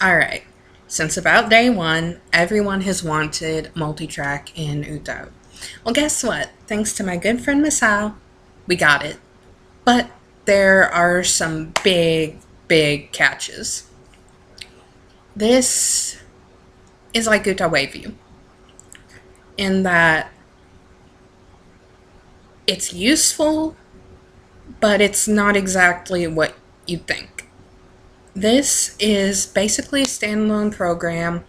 Alright, since about day one, everyone has wanted multitrack in UTAU. Well, guess what? Thanks to my good friend Masao, we got it. But there are some big catches. This is like UTAU Waveview in that it's useful, but it's not exactly what you think. This is basically a standalone program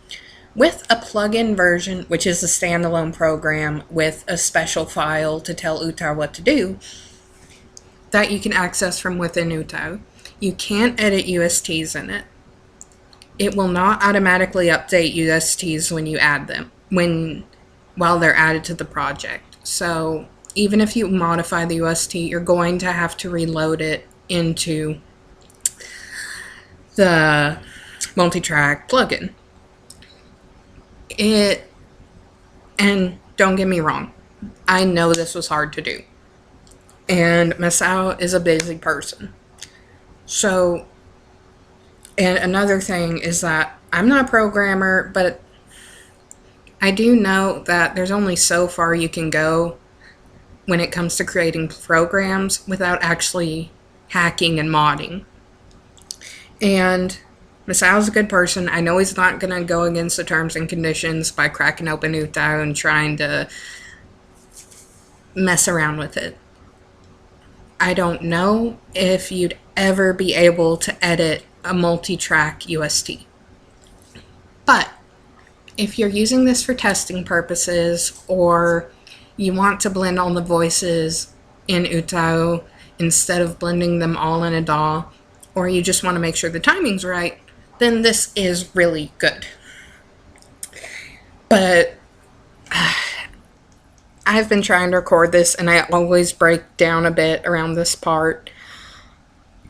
with a plugin version, which is a standalone program with a special file to tell UTAU what to do, that you can access from within UTAU. You can't edit USTs in it. It will not automatically update USTs when you add them, while they're added to the project. So even if you modify the UST, you're going to have to reload it into the multitrack plugin. It And don't get me wrong, I know this was hard to do. And Masao is a busy person. So, and another thing is that I'm not a programmer, but I do know that there's only so far you can go when it comes to creating programs without actually hacking and modding. And Masao's a good person. I know he's not going to go against the terms and conditions by cracking open UTAU and trying to mess around with it. I don't know if you'd ever be able to edit a multi-track UST. But if you're using this for testing purposes, or you want to blend all the voices in UTAU instead of blending them all in a DAW, or you just want to make sure the timing's right, then this is really good. But I've been trying to record this and I always break down a bit around this part.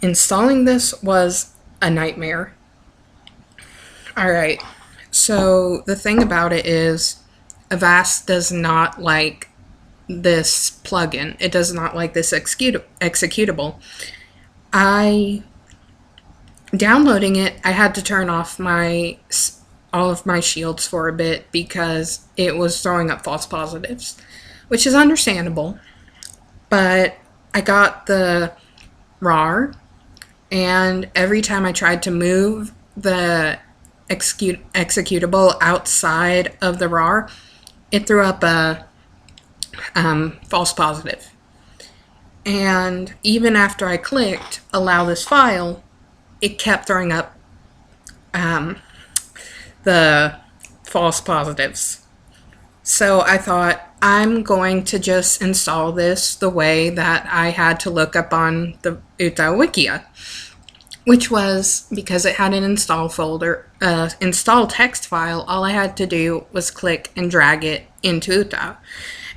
Installing this was a nightmare. Alright, so the thing about it is Avast does not like this plugin. It does not like this executable. Downloading it, I had to turn off all of my shields for a bit because it was throwing up false positives, which is understandable. But I got the RAR, and every time I tried to move the executable outside of the RAR, it threw up a false positive. And even after I clicked allow this file, it kept throwing up the false positives. So I thought, I'm going to just install this the way that I had to look up on the UTAU Wikia, which was because it had an install folder, install text file. All I had to do was click and drag it into UTAU,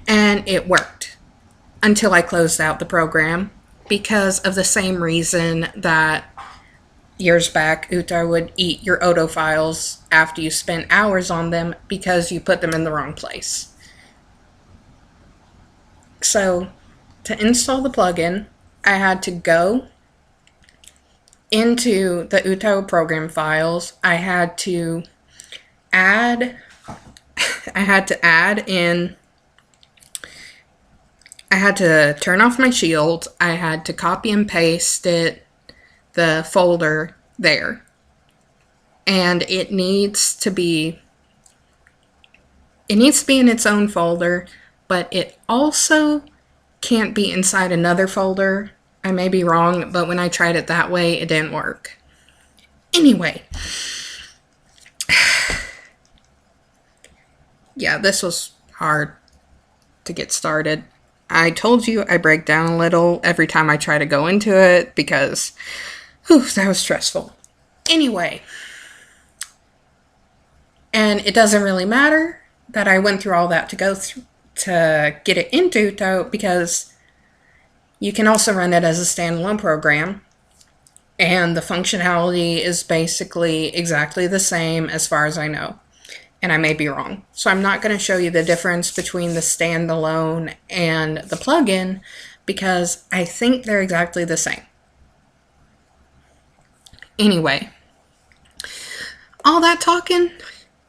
and it worked until I closed out the program because of the same reason that years back UTAU would eat your auto files after you spent hours on them because you put them in the wrong place. So to install the plugin, I had to go into the UTAU program files. I had to turn off my shield. I had to copy and paste the folder there. And it needs to be in its own folder, but it also can't be inside another folder. I may be wrong, but when I tried it that way, it didn't work. Anyway, yeah, this was hard to get started. I told you I break down a little every time I try to go into it because that was stressful. Anyway, and it doesn't really matter that I went through all that to get it into UTAU, because you can also run it as a standalone program, and the functionality is basically exactly the same as far as I know. And I may be wrong. So I'm not going to show you the difference between the standalone and the plugin because I think they're exactly the same. Anyway, all that talking,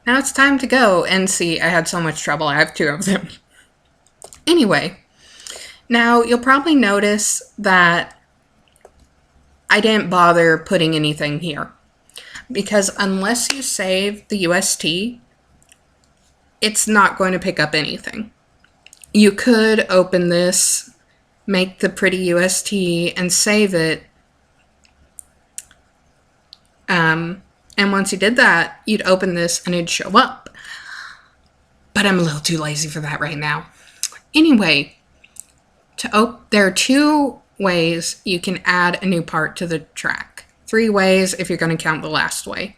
now it's time to go. And see, I had so much trouble. I have 2 of them. Anyway, now you'll probably notice that I didn't bother putting anything here. Because unless you save the UST, it's not going to pick up anything. You could open this, make the pretty UST, and save it. And once you did that, you'd open this and it'd show up. But I'm a little too lazy for that right now. Anyway, there are 2 ways you can add a new part to the track. 3 ways if you're going to count the last way,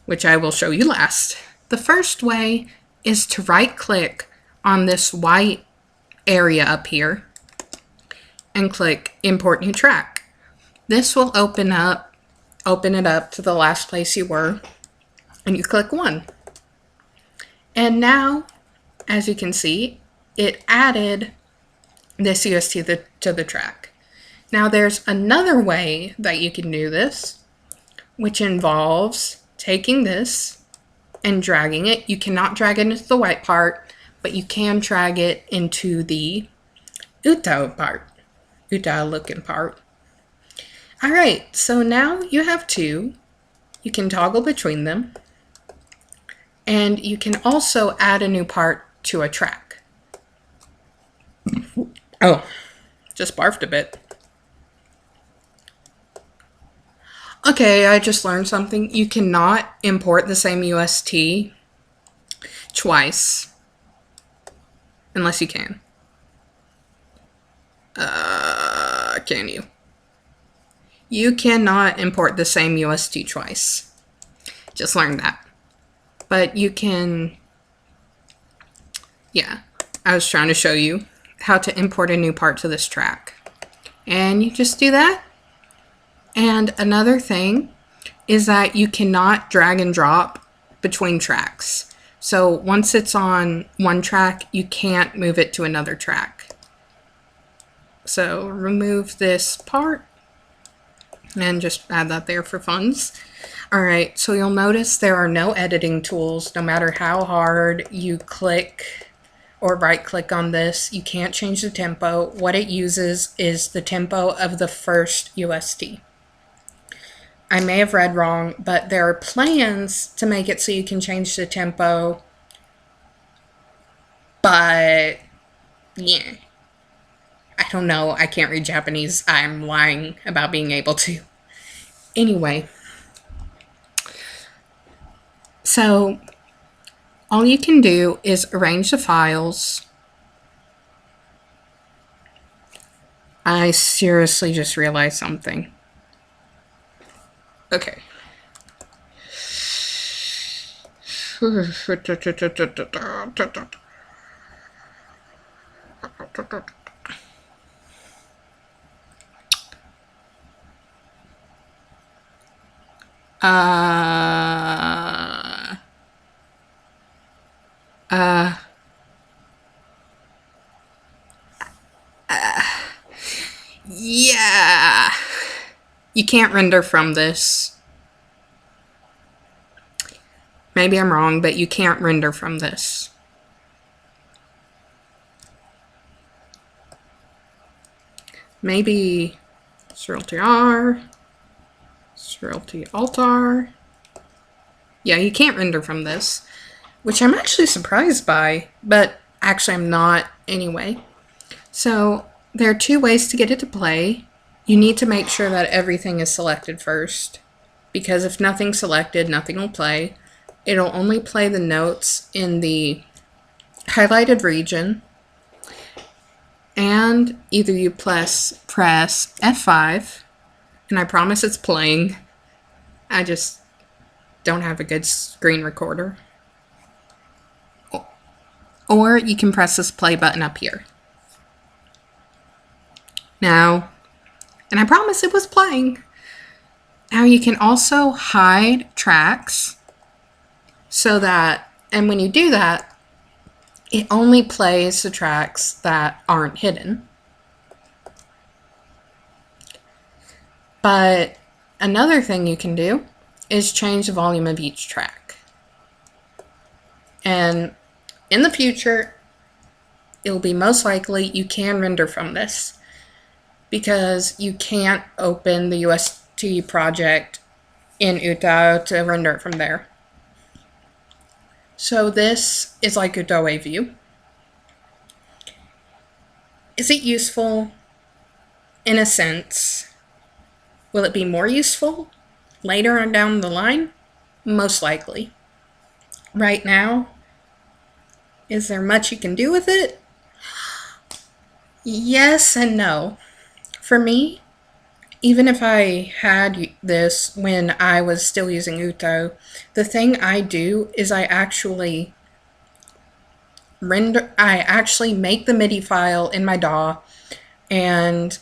which I will show you last. The first way is to right-click on this white area up here and click Import New Track. This will open it up to the last place you were, and you click 1. And now, as you can see, it added this UST to the track. Now there's another way that you can do this, which involves taking this and dragging it. You cannot drag it into the white part, but you can drag it into the UTAU part, UTAU looking part. Alright, so now you have 2. You can toggle between them, and you can also add a new part to a track. Oh, just barfed a bit. Okay, I just learned something. You cannot import the same UST twice. Unless you can. Can you? You cannot import the same UST twice. Just learned that. But you can... Yeah, I was trying to show you how to import a new part to this track. And you just do that. And another thing is that you cannot drag and drop between tracks. So once it's on one track, you can't move it to another track. So remove this part and just add that there for funds. Alright, so you'll notice there are no editing tools. No matter how hard you click or right click on this, you can't change the tempo. What it uses is the tempo of the first UST. I may have read wrong, but there are plans to make it so you can change the tempo. But, yeah. I don't know. I can't read Japanese. I'm lying about being able to. Anyway. So, all you can do is arrange the files. I seriously just realized something. Okay. Yeah. You can't render from this. Maybe I'm wrong, but you can't render from this. Maybe Ctrl R, Ctrl Alt R. Yeah, you can't render from this, which I'm actually surprised by, but actually I'm not anyway. So there are 2 ways to get it to play. You need to make sure that everything is selected first, because if nothing's selected, nothing will play. It'll only play the notes in the highlighted region, and either you press F5, and I promise it's playing. I just don't have a good screen recorder. Or you can press this play button up here. Now, and I promise it was playing. Now you can also hide tracks so that, and when you do that, it only plays the tracks that aren't hidden. But another thing you can do is change the volume of each track. And in the future, it will be most likely you can render from this because you can't open the UST project in UTAU to render it from there. So this is like UTAU view. Is it useful? In a sense. Will it be more useful later on down the line? Most likely. Right now, is there much you can do with it? Yes and no. For me, even if I had this when I was still using UTAU, the thing I do is I actually make the MIDI file in my DAW, and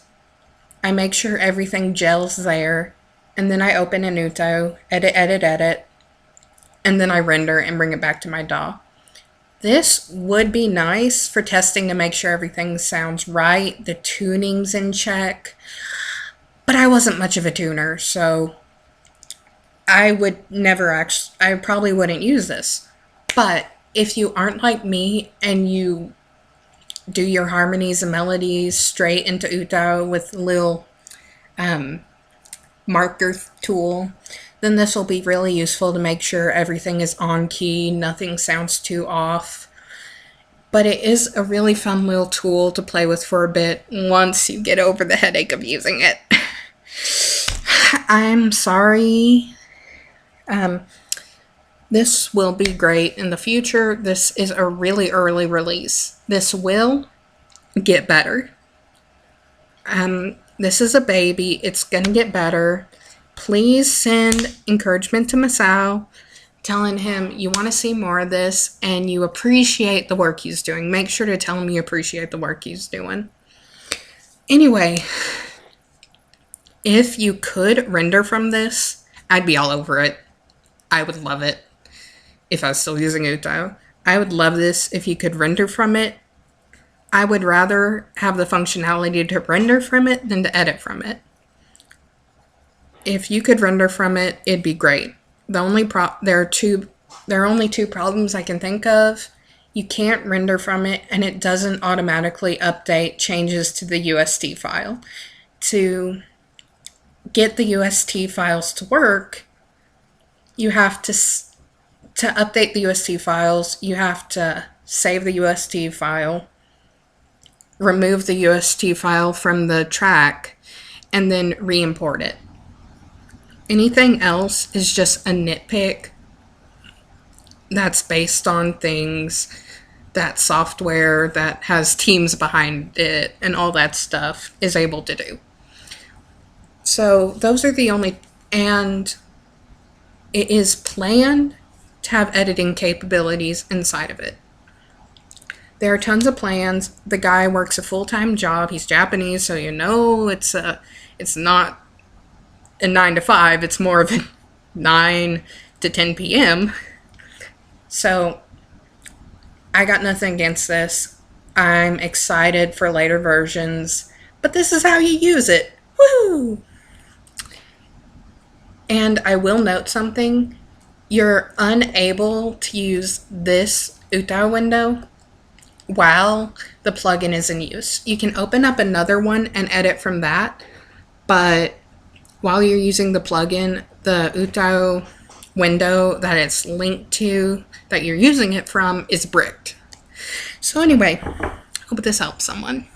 I make sure everything gels there, and then I open in UTAU, edit, and then I render and bring it back to my DAW. This would be nice for testing to make sure everything sounds right, the tuning's in check, but I wasn't much of a tuner, so I probably wouldn't use this. But if you aren't like me and you do your harmonies and melodies straight into UTAU with a little marker tool, then this will be really useful to make sure everything is on key, nothing sounds too off. But it is a really fun little tool to play with for a bit once you get over the headache of using it. I'm sorry. This will be great in the future. This is a really early release. This will get better. This is a baby. It's going to get better. Please send encouragement to Masao, telling him you want to see more of this and you appreciate the work he's doing. Make sure to tell him you appreciate the work he's doing. Anyway, if you could render from this, I'd be all over it. I would love it if I was still using UTAU. I would love this if you could render from it. I would rather have the functionality to render from it than to edit from it. If you could render from it, it'd be great. There are only two problems I can think of. You can't render from it, and it doesn't automatically update changes to the UST file. To get the UST files to work, you have to update the UST files, you have to save the UST file, remove the UST file from the track, and then re-import it. Anything else is just a nitpick that's based on things that software that has teams behind it and all that stuff is able to do. So those are the only, and it is planned to have editing capabilities inside of it. There are tons of plans. The guy works a full-time job. He's Japanese, so it's not a 9 to 5. It's more of a 9 to 10 p.m. So I got nothing against this. I'm excited for later versions, but this is how you use it. Woo! And I will note something. You're unable to use this UTAU window while the plugin is in use. You can open up another one and edit from that, but while you're using the plugin, the UTAU window that it's linked to, that you're using it from, is bricked. So anyway, hope this helps someone.